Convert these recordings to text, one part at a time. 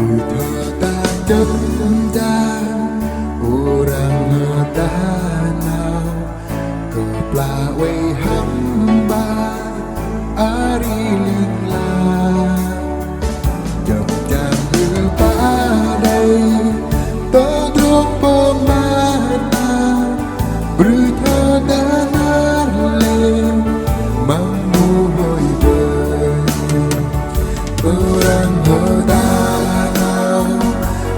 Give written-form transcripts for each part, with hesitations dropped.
Bertata jam orang tanah keplawe hamba ari linglang jam padai todrok pemana bertata narle mamuhoy orang tanah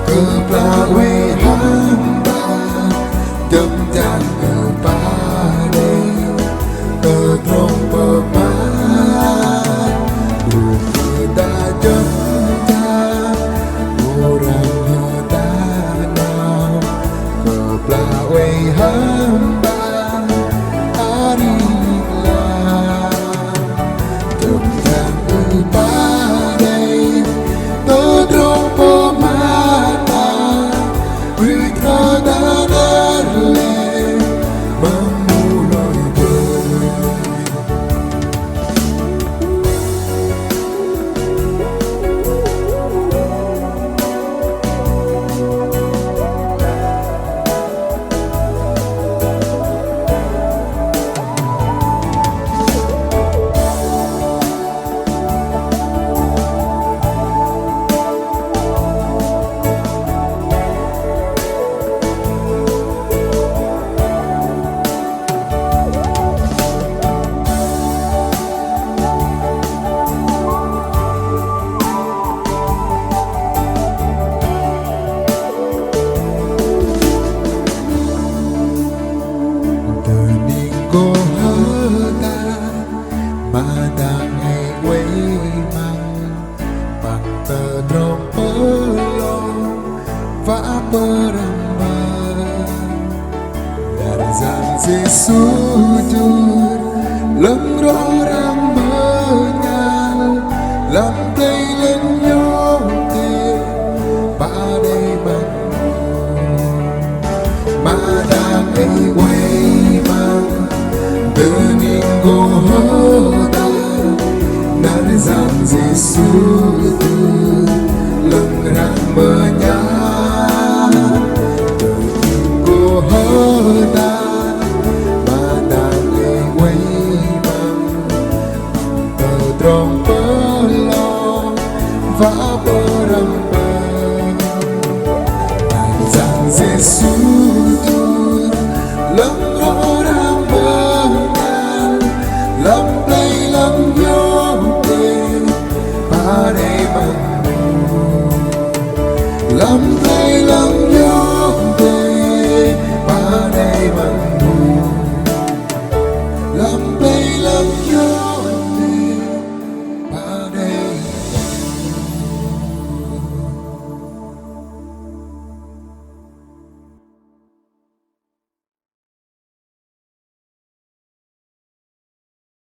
keplawe hamba jam padai todrok pemana bertata jam orang tanah keplawe hamba ari lang jam padai todrok pemana bertata narle mamuloy cô hơ ta madang ai quay mang bằng tờ trong bơ lo vã peramba dari zan sesujud lengrorang menyal lantai lenyote badai bang madang ai quay mang Domingo hoda dari zan sesuatu lengrang menyal Domingo hoda badang quay mang terong pelong va berembang dari zan sesuatu lengrang lâm play lâm vô tình padai bang lâm play lâm